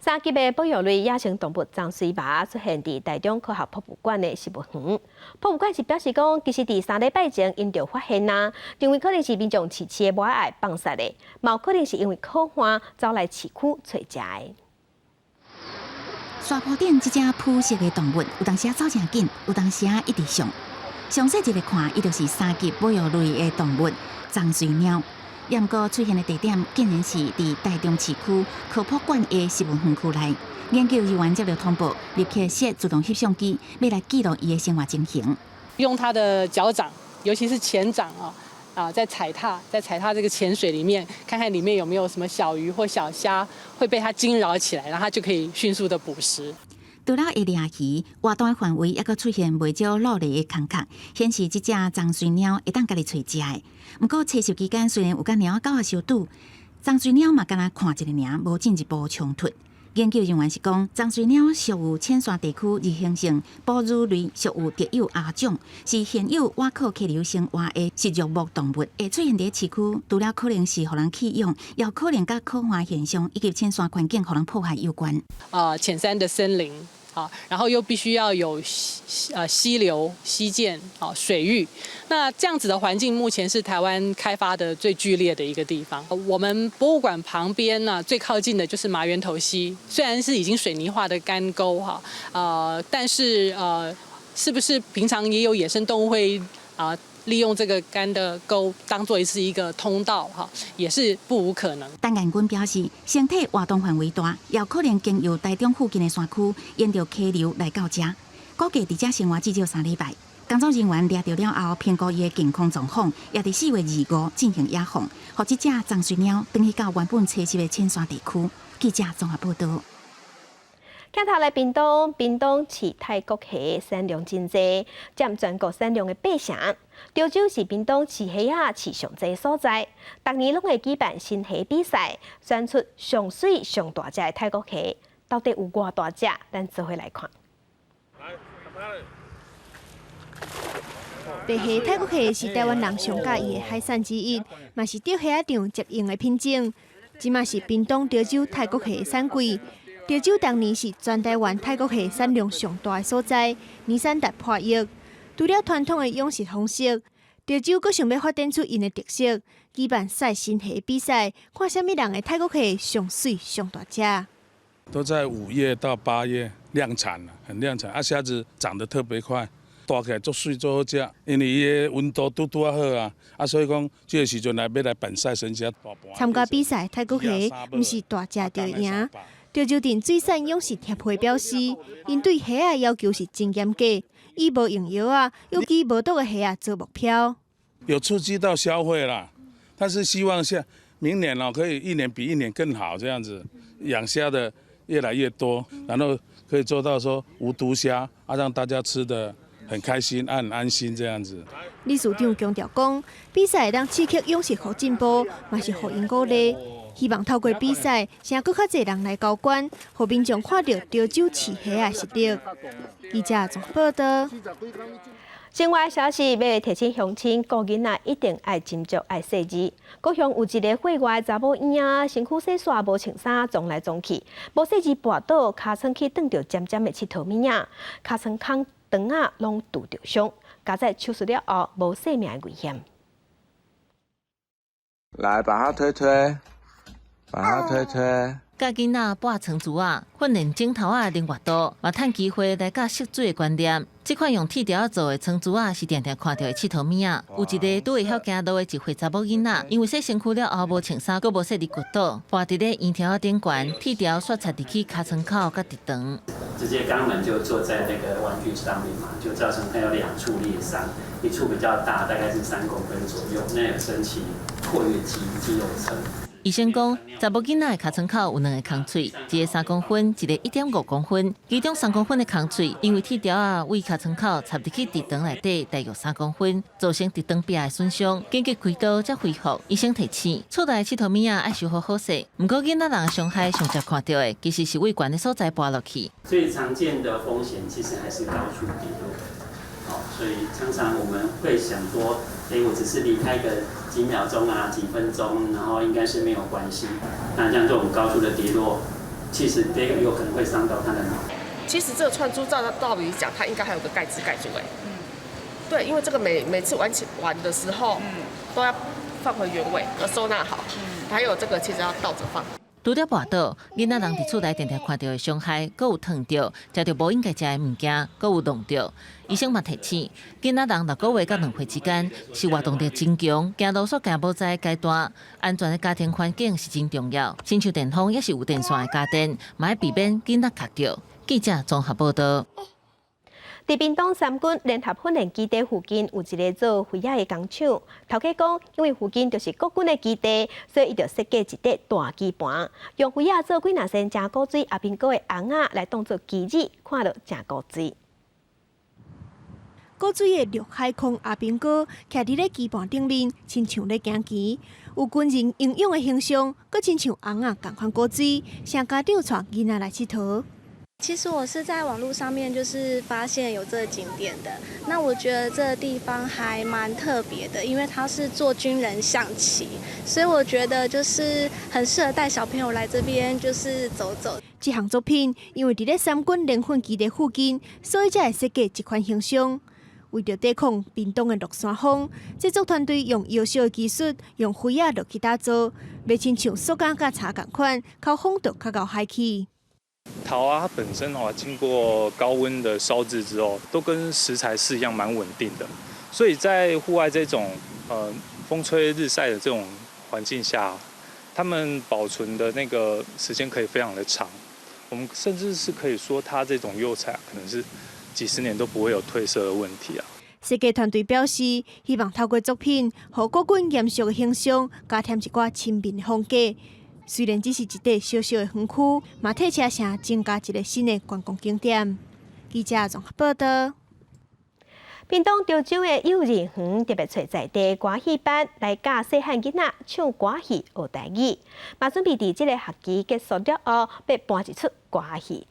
3级的保育类野生动物藏水麻出现伫台中科学博物馆的植物园。博物馆是表示讲，其实伫3礼拜前因就发现认为可能是民众饲的猫仔放杀的，嘛有可能是因为可欢走来市区找食的。沙坡顶这只扑食的动物，有当时走真紧，有当时一直上。详细一个看，伊就是3级保育类的动物藏水鸟。不过出现的地点竟然是伫台中市区科博馆的植物园区内。研究人员接到通报，立刻设自动摄像机，要来记录伊的生活情形。用它的脚掌，尤其是前掌在踩踏这个浅水里面，看看里面有没有什么小鱼或小虾会被它惊扰起来，然后它就可以迅速的捕食。除了会掠鱼，活动范围还佫出现袂少落地的空壳，显示即只藏水鸟会当家己找食的。不过测试期间虽然有甲鸟狗仔相拄，藏水鸟嘛敢若看一个尔，无进一步冲突。研究人员是讲，藏水鸟属有浅山地区易形成哺乳类属有特有亚种，是现有瓦克溪流生活的食肉目动物，会出现伫市区，除了可能是互人弃养，也可能甲烤化现象以及浅山环境互人破坏有关。浅山的森林。然后又必须要有溪流、溪涧、水域，那这样子的环境目前是台湾开发的最剧烈的一个地方。我们博物馆旁边呢，最靠近的就是马源头溪，虽然是已经水泥化的干沟但是是不是平常也有野生动物会利用这个干的沟当作是一个通道也是不无可能。陈彦君表示，生态活动范围大，也可能经由台中附近的山区，沿着溪流来到这。估计伫这生活至少3礼拜。工作人员掠到了后，评估伊的健康状况，也伫4月25进行野放，让这只藏水鸟返去到原本栖息的浅山地区。记者综合报道。镜头来屏东，屏东市泰国虾产量真济，占全国产量的8成。潮州是屏东饲虾仔市上济所在，逐年拢会举办新虾比赛，选出上水上大只的泰国虾，到底有偌大只？咱做伙来看。白虾泰国虾是台湾人上喜意的海产之一，嘛是钓虾仔场接应的品种。即嘛是屏东潮州泰国虾的产季。潮州当年是全台湾泰国虾产量上大的所在，年产达破亿。除了传统的养殖方式，潮州阁想要发展出因的特色，举办赛新虾比赛，看什么人的泰国虾上水上大只。都在5月到8月量产了，很量产。虾子长得特别快，大起来足水足好食，因为伊的温度拄好所以讲这个时阵要来办赛生虾。参加比赛泰国虾，毋是大只就赢。潮州镇水产养殖协会表示，因对虾仔要求是真严格，以无用药又以无毒的虾仔做目标。有刺激到消费啦，但是希望明年可以一年比一年更好，这样子养虾的越来越多，然后可以做到说无毒虾让大家吃的很开心、很安心这样子。理事长强调讲，比赛让刺激养殖和进步，嘛是互因鼓励。希望透过比赛，让更较侪人来交关，互民众看到潮州饲虾的实力。记者综合报道。另外消息，要提醒乡亲，顾囡仔一定爱斟酌爱洗字。高雄有一个会外查某婴仔，身躯洗刷无穿衫，撞来撞去，无洗字跌倒，尻川去撞到尖尖的佚佗物仔，尻川空肠仔拢拄着伤，加在手术了后无性命危险。来，把它推推。把它推推。教囡仔拔床珠训练镜头的灵活度，也趁机会来教识水的观念。这款用铁条做的床珠是常常看到的佚佗物仔。有一个拄会晓行路的一岁查某囡仔，因为洗身躯了后无穿衫，阁无洗伫骨倒，拔伫咧圆条顶悬，铁条刷插入去尻川口甲直肠。直接肛门就坐在那个玩具上面嘛，就造成它有2处裂伤，一处比较大，大概是3公分左右，那有升起括约肌肉层。医生讲，查某囡仔的尻川口有2个空喙，一个3公分，一个1.5公分。其中3公分的空喙，因为铁条为尻川口插入去直肠内底，大约3公分，造成直肠壁的损伤，经过开刀才恢复。医生提醒，厝内佚佗物仔爱收好洗。不过囡仔人的伤害上常看到的，其实是胃管的所在拔落去。最常见的风险其实还是高处跌落。所以常常我们会想说，我只是离开个几秒钟几分钟，然后应该是没有关系。那像这种高处的跌落，其实有可能会伤到他的脑。其实这个串珠照道理讲，它应该还有个盖子盖住对，因为这个每次玩的时候，都要放回原位，要收纳好。还有这个其实要倒着放。除了跋倒，囡仔人伫厝内常常看到的伤害，阁有烫着、食着无应该食的物件，阁有弄着。医生嘛提醒，囡仔人6个月到2岁之间是活动力真强、行路速行无在的阶段，安全的家庭环境是真重要。亲像电风也是有电线的家电，嘛要避免囡仔卡着。记者综合报道。伫屏东三军联合训练基地附近有一个做飞鸭的工厂，头家讲，因为附近就是国军的基地，所以伊就设计一块大基盘，用飞鸭做几若身真古锥阿兵哥的红仔来当做基子，看到真古锥。古锥的陆海空阿兵哥徛伫咧基盘顶面，亲像咧行棋。有军人英勇的形象，佮亲像红仔共款古锥，向家长带囡仔来佚佗。其实我是在网络上面就是发现有这个景点的，那我觉得这个地方还蛮特别的，因为它是做军人象棋，所以我觉得就是很适合带小朋友来这边就是走走。这项作品因为伫咧三军联训基地附近，所以才会设计这款形象。为着抵抗屏东的落山风，制作团队用优秀的技术，用灰仔落去打造，要亲像塑胶甲茶同款，靠风就较高海起。陶它本身经过高温的烧制之后，都跟石材是一样蛮稳定的，所以在户外这种风吹日晒的这种环境下，它们保存的那个时间可以非常的长。我们甚至是可以说，它这种釉彩可能是几十年都不会有褪色的问题啊。设计团队表示，希望透过作品，让国军严肃的形象加添一寡亲民的风格。虽然只是一块小小的园区，嘛替车城增加一个新的观光景点。记者综合报道。屏东潮州的幼儿园特别找在地歌戏班来教细汉囡仔唱歌戏学台语，嘛准备伫这个学期结束了后，要搬一出歌戏。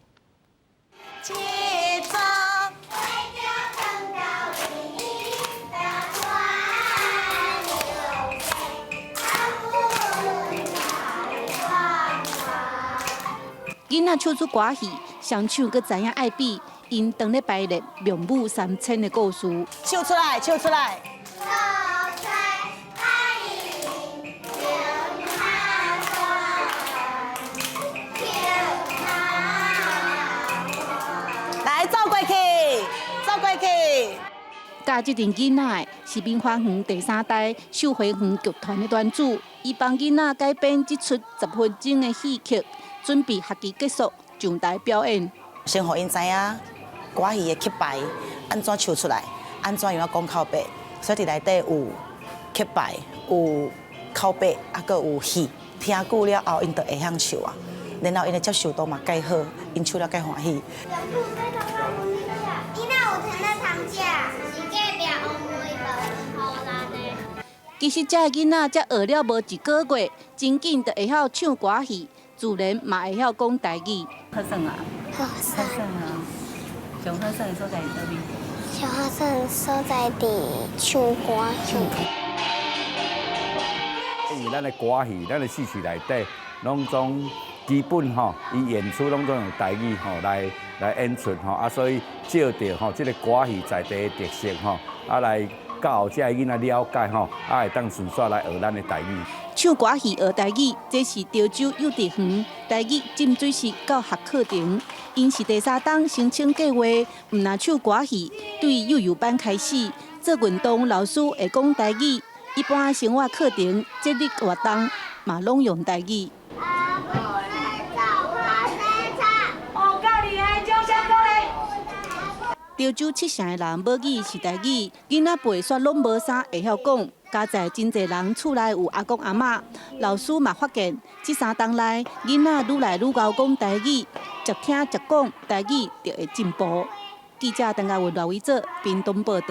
囡仔唱出歌戏，上唱佮知影爱比，因当咧排练名舞3000的故事。唱出来，唱出来！来，走过去，走过去。教这阵囡仔是民花园第3代秀花园剧团的团主，伊帮囡仔改编这出10分钟的戏剧。准备学期结束上台表演，先互因知影歌戏的曲牌安怎唱出来，安怎样讲口白，所以伫内底有曲牌、有口白，啊，佮有戏。听久了后，因就会晓唱啊。然后因的接受度嘛介好，因唱了介欢喜。其实这囡仔才学了无1个月，真紧就会晓唱歌戏。自然嘛会晓讲台语。好耍啊！好耍啊！上好耍的所在是哪里？上好耍的所在伫唱歌唱。因为咱的歌戏，咱的戏曲内底，拢总基本伊演出拢总用台语来演出啊，所以照着这个歌戏在地的特色来教这囡仔了解会当顺续来学咱的台语。唱歌戏学台语，这是潮州幼稚园台语浸水式教学课程。因是第3档申请计划，唔拿唱歌戏，对幼幼班开始做运动，老师会讲台语。一般生活课程、节日活动嘛拢用台语。潮州7成的人母语是台语，囡仔背煞拢无啥会晓讲。加在真侪人厝内有阿公阿嬷，老师嘛发现，这3档内囡仔愈来愈会讲台语，逐听逐讲台语就会进步。记者邓家文、赖伟做屏东报道。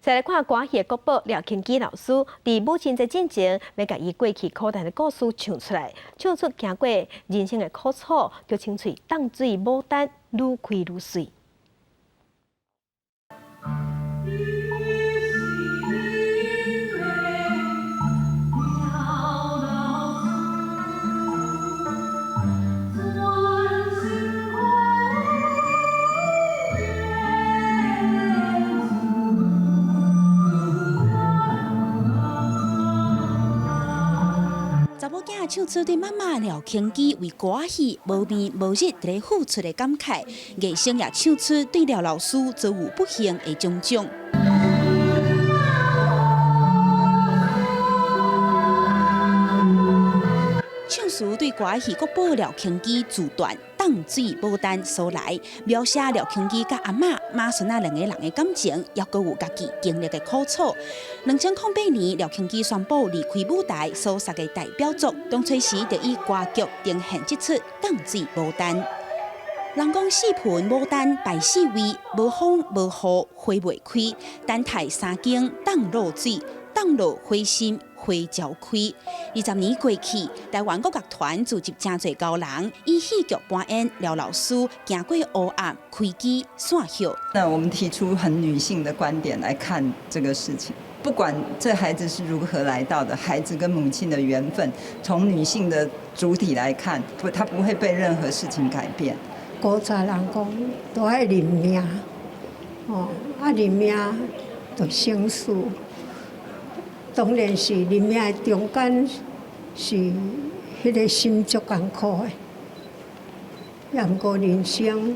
再来看歌戏的国宝廖庆基老师，伫母亲节进前，要甲伊过去苦难的故事唱出来，唱出行过人生的苦楚，就清脆淡水牡丹愈开愈水。查某囝唱出对妈妈廖庆基为歌戏无眠无日伫咧付出的感慨，艺生也唱出对廖老师遭遇不幸的种种。唱词对歌戏国宝廖庆基自传，淡水牡丹所来，描写廖庆基甲阿嬷马孙仔两个人的感情，也阁有家己经历的苦楚。2008年，廖庆基宣布离开舞台所属的代表作，当初时就以歌剧呈现这出淡水牡丹。人讲四盆牡丹排四位，无风无雨花袂开，等待三更当落水，当落花心花朝开。20年过去，台湾国乐团组织真侪高人，以戏剧扮演廖老师行过黑暗，开机散休。那我们提出很女性的观点来看这个事情。不管这孩子是如何来到的，孩子跟母亲的缘分，从女性的主体来看，他不会被任何事情改变。古早人讲都爱认命，认命就生死。当然是认命的中间是迄个心足艰苦的，也毋过人生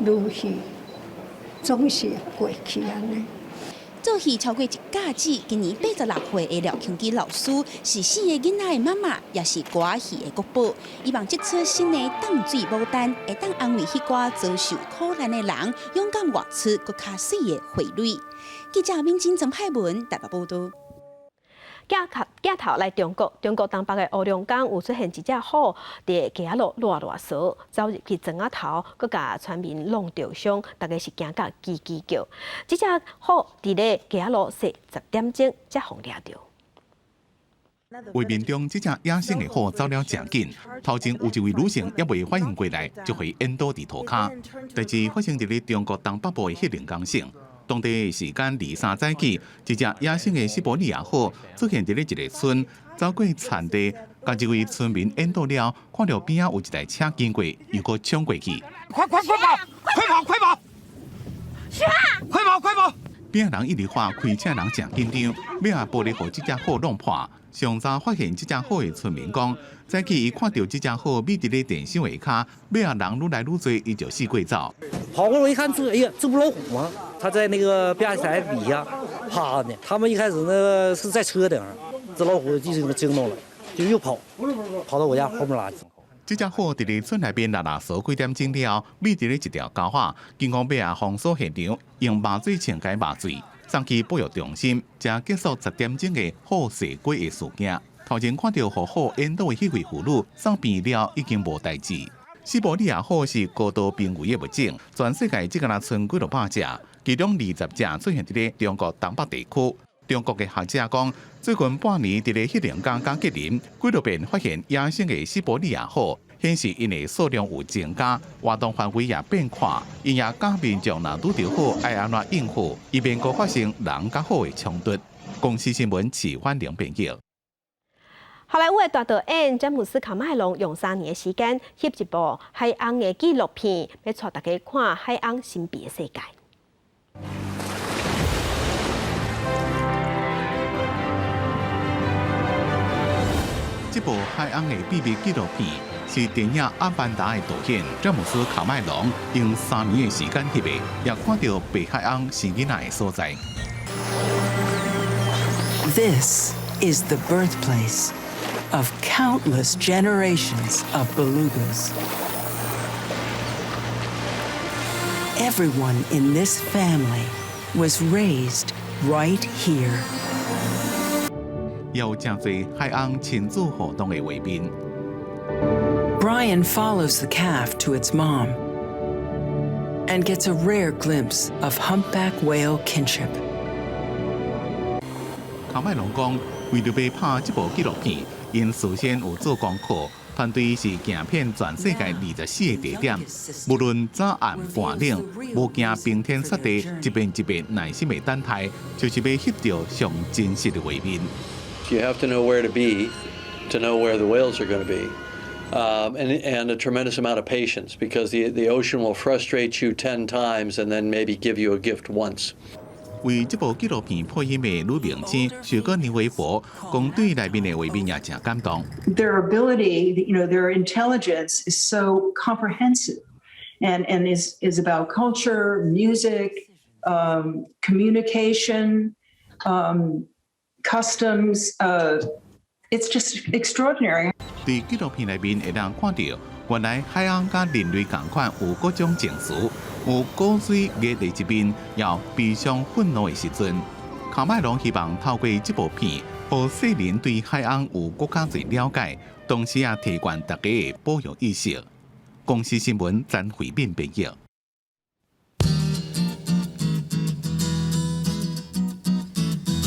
如戏，总是会过去安尼。做戏超过一架子，今年86岁的廖庆基老师是4个囡仔的妈妈，也是歌戏的国宝。希望这出新的淡水牡丹会当安慰迄寡遭受苦难的人，勇敢活出更较水的花蕊。记者民警曾派文台北报道。镜头来中国东北的乌龙港有出现一只虎，伫街仔路乱扫，走入去庄仔头，佮甲村民弄着伤，大家是惊甲叽叽叫。这只虎伫咧街仔路10点钟才互抓着。画面中，这只野生的虎走了真紧，头前有一位女性也未反应过来，就被淹倒伫涂骹。代志发生伫咧中国东北部的迄龙岗省。当地时间2、3早起，一只野生的西伯利亚虎出现伫咧一个村，走过田地，甲一位村民淹倒了，看到边仔有一台车经过，又搁冲过去。快跑！快跑！是啊！快跑！边仔人一直喊，开车人真紧张，要啊玻璃互这只虎弄破。上早发现这只虎的村民讲，早起伊看到这只虎眯伫咧电线下骹，要啊人愈来愈多，伊就四过走。跑过来一看，哎呀，这不老虎吗？他在那个边台底下趴呢。他们一开始那个是在车顶上，这老虎就惊到了，就又跑到我家后面垃圾。这只虎伫咧村内边拉扫几点钟了，眯伫咧一条沟仔，警方要啊封锁现场，用麻醉枪解麻醉。送去保育中心，才结束10点钟的虎蛇过的事件。头前看到虎淹倒的迄位妇女，送病了已经无代志。西伯利亚虎是高度濒危的物种，全世界只敢存几600只，其中20只出现伫咧中国东北地区。中国的学者讲，最近半年伫咧迄龙岗甲吉林几多遍发现野生的西伯利亚虎。显示因的数量有增加，活动范围也变宽，因也教民众若拄着虎爱安怎应付，以免搁发生人甲虎的冲突。公司新闻齐欢迎编辑。好莱坞的大导演詹姆斯卡麦隆用3年的时间翕一部海洋的纪录片，要带大家看海洋神秘的世界。这部海洋的秘密纪录片是电影《阿凡达》的导演詹姆斯卡麦隆用3年的时间翕的，也看到北海岸是囡仔的所在。This is the birthplace of countless generations of belugas. Everyone in this family was raised right here. 有真侪海岸亲子活动的画面。Brian follows the calf to its mom and gets a rare glimpse of humpback whale kinship. 卡麦隆讲，为了要拍这部纪录片，因事先有做功课，团队是行遍全世界24个地点，无论早暗半冷，无惊冰天雪地，一遍一遍耐心的等待，就是要翕到上真实的画面。You have to know where to be to know where the whales are going to be. And a tremendous amount of patience because the ocean will frustrate you 10 times and then maybe give you a gift once. 为这部纪录片配音的女明星雪歌妮维佛，讲对内面的画面也真感动。Their ability, their intelligence is so comprehensive, and is about culture, music, communication, customs. It's just extraordinary. 在纪录片内面会当看到原来海洋甲人类同款有各种情绪，有高水热地一面，也有悲伤愤怒的时阵。卡麦隆希望透过这部片，让世人对海洋有更加侪了解，同时也提悬大家的保育意识。公司新闻詹慧敏编译。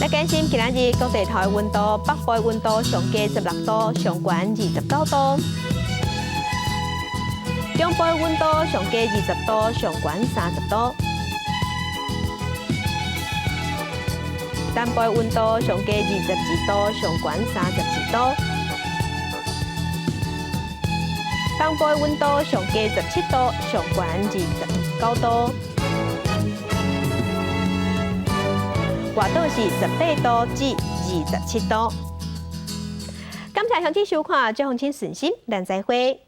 来关心今日各地头的温度，北部温度上低16度，上悬29度；中部温度上低20度，上悬30度；南部温度上低22度，上悬32度；东部温度上低17度，上悬29度。外岛是18度至27度。感谢乡亲收看，祝乡亲顺心，咱再会。